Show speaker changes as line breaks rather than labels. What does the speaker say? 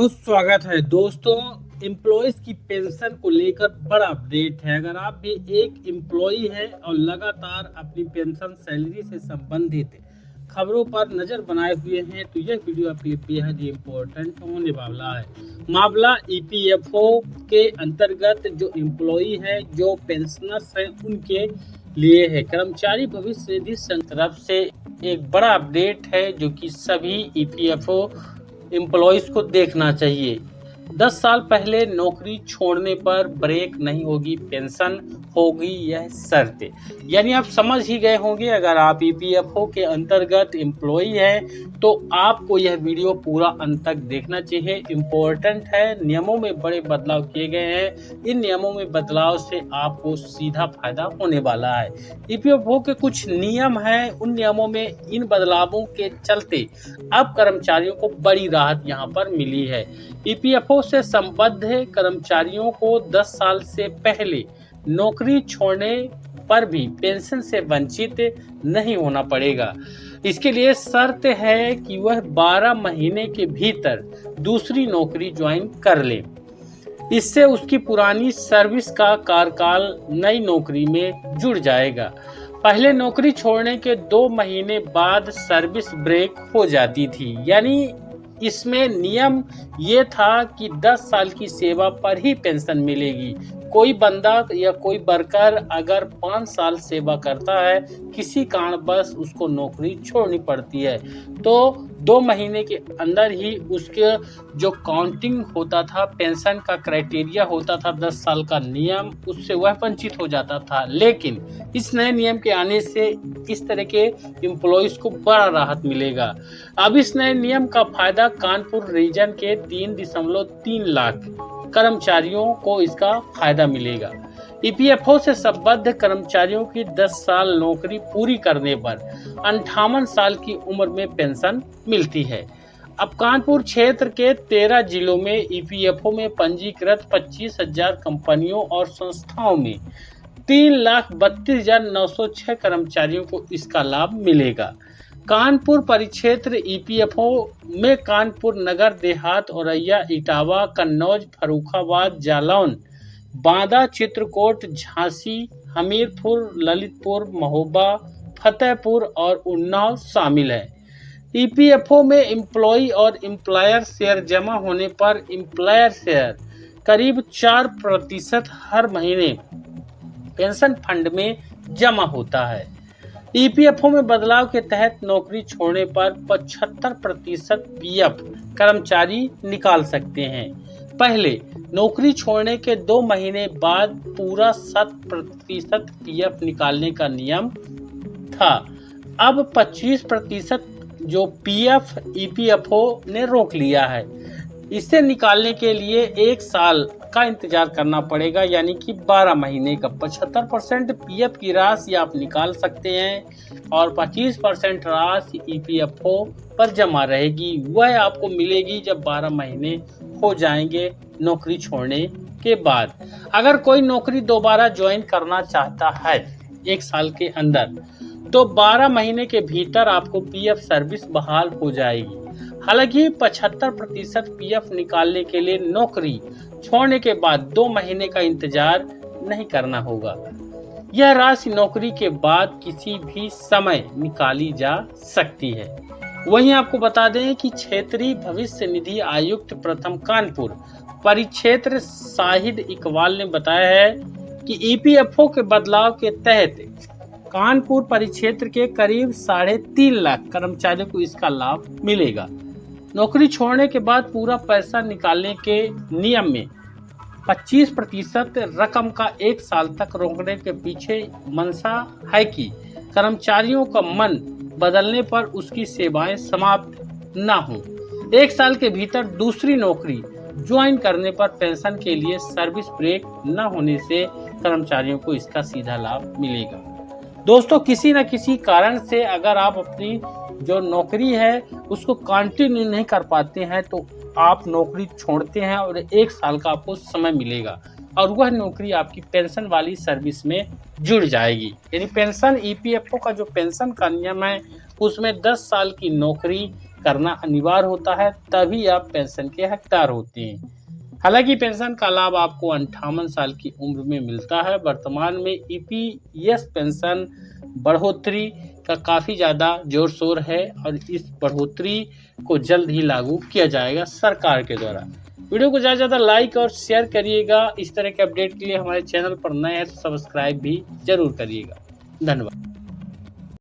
बहुत स्वागत है दोस्तों। एम्प्लॉयज की पेंशन को लेकर बड़ा अपडेट है। अगर आप भी एक एम्प्लॉय है और लगातार अपनी पेंशन सैलरी से संबंधित खबरों पर नजर बनाए हुए हैं तो यह वीडियो आपके लिए बेहद इम्पोर्टेंट होने वाला है। मामला ईपीएफओ के अंतर्गत जो एम्प्लॉय है, जो पेंशनर्स हैं, उनके लिए है। कर्मचारी भविष्य निधि संघ तरफ से एक बड़ा अपडेट है जो कि सभी ईपीएफओ एम्प्लॉयज को देखना चाहिए। 10 साल पहले नौकरी छोड़ने पर ब्रेक नहीं होगी, पेंशन होगी, यह शर्त। यानी आप समझ ही गए होंगे, अगर आप ईपीएफओ के अंतर्गत एम्प्लॉय हैं तो आपको यह वीडियो पूरा अंत तक देखना चाहिए। इम्पोर्टेंट है, नियमों में बड़े बदलाव किए गए हैं। इन नियमों में बदलाव से आपको सीधा फायदा होने वाला है। ईपीएफओ के कुछ नियम हैं, उन नियमों में इन बदलावों के चलते अब कर्मचारियों को बड़ी राहत यहां पर मिली है। ईपीएफओ से संबद्ध कर्मचारियों को 10 साल से पहले नौकरी छोड़ने पर भी पेंशन से वंचित नहीं होना पड़ेगा। इसके लिए शर्त है कि वह 12 महीने के भीतर दूसरी नौकरी ज्वाइन कर ले। इससे उसकी पुरानी सर्विस का कार्यकाल नई नौकरी में जुड़ जाएगा। पहले नौकरी छोड़ने के 2 महीने बाद सर्विस ब्रेक हो जाती थी। यानी इसमें नियम ये था कि 10 साल की सेवा पर ही पेंशन मिलेगी। कोई बंदा या कोई वर्कर अगर 5 साल सेवा करता है, किसी कारणवश उसको नौकरी छोड़नी पड़ती है, तो 2 महीने के अंदर ही उसके जो काउंटिंग होता था, पेंशन का क्राइटेरिया होता था, 10 साल का नियम, उससे वह वंचित हो जाता था। लेकिन इस नए नियम के आने से इस तरह के एम्प्लॉयज को बड़ा राहत मिलेगा। अब इस नए नियम का फायदा कानपुर रीजन के 3.3 लाख कर्मचारियों को इसका फायदा मिलेगा। ईपीएफओ से संबद्ध कर्मचारियों की 10 साल नौकरी पूरी करने पर 58 साल की उम्र में पेंशन मिलती है। अब कानपुर क्षेत्र के 13 जिलों में ईपीएफओ में पंजीकृत 25,000 कंपनियों और संस्थाओं में 3,32,906 कर्मचारियों को इसका लाभ मिलेगा। कानपुर परिक्षेत्र ईपीएफओ में कानपुर नगर देहात, औरैया, इटावा, कन्नौज, फर्रुखाबाद, जालौन, बांदा, चित्रकूट, झांसी, हमीरपुर, ललितपुर, महोबा, फतेहपुर और उन्नाव शामिल है। ईपीएफओ में एम्प्लॉय और एम्प्लॉयर शेयर जमा होने पर एम्प्लॉयर शेयर करीब 4% हर महीने पेंशन फंड में जमा होता है। ईपीएफओ में बदलाव के तहत नौकरी छोड़ने पर 75% पीएफ कर्मचारी निकाल सकते हैं। पहले नौकरी छोड़ने के 2 महीने बाद पूरा 7% पीएफ निकालने का नियम था। अब 25% जो पीएफ ईपीएफओ ने रोक लिया है। इसे निकालने के लिए 1 साल का इंतजार करना पड़ेगा, यानी कि 12 महीने का। 75% पीएफ की राशि आप निकाल सकते हैं और 25% राशि ईपीएफओ पर जमा रहेगी। वह आपको मिलेगी जब 12 महीने हो जाएंगे नौकरी छोड़ने के बाद। अगर कोई नौकरी दोबारा ज्वाइन करना चाहता है 1 साल के अंदर, तो 12 महीने के भीतर आपको पीएफ सर्विस बहाल हो जाएगी। हालांकि 75% पीएफ निकालने के लिए नौकरी छोड़ने के बाद 2 महीने का इंतजार नहीं करना होगा। यह राशि नौकरी के बाद किसी भी समय निकाली जा सकती है। वहीं आपको बता दें कि क्षेत्रीय भविष्य निधि आयुक्त प्रथम कानपुर परिक्षेत्र शाहिद इकबाल ने बताया है कि ईपीएफओ के बदलाव के तहत कानपुर परिक्षेत्र के करीब 3.5 लाख कर्मचारियों को इसका लाभ मिलेगा। नौकरी छोड़ने के बाद पूरा पैसा निकालने के नियम में 25% रकम का 1 साल तक रोकने के पीछे मंशा है कि कर्मचारियों का मन बदलने पर उसकी सेवाएं समाप्त न हो। 1 साल के भीतर दूसरी नौकरी ज्वाइन करने पर पेंशन के लिए सर्विस ब्रेक न होने से कर्मचारियों को इसका सीधा लाभ मिलेगा। दोस्तों, किसी न किसी कारण से अगर आप अपनी जो नौकरी है उसको कंटिन्यू नहीं कर पाते हैं तो आप नौकरी छोड़ते हैं और 1 साल का आपको समय मिलेगा और वह नौकरी आपकी पेंशन वाली सर्विस में जुड़ जाएगी। यानी पेंशन ईपीएफओ का जो पेंशन का नियम है उसमें 10 साल की नौकरी करना अनिवार्य होता है, तभी आप पेंशन के हकदार होते हैं। हालांकि पेंशन का लाभ आपको 58 साल की उम्र में मिलता है। वर्तमान में ईपीएस पेंशन बढ़ोतरी का काफ़ी ज़्यादा जोर शोर है और इस बढ़ोतरी को जल्द ही लागू किया जाएगा सरकार के द्वारा। वीडियो को ज़्यादा से ज़्यादा लाइक और शेयर करिएगा। इस तरह के अपडेट के लिए हमारे चैनल पर नए हैं तो सब्सक्राइब भी जरूर करिएगा। धन्यवाद।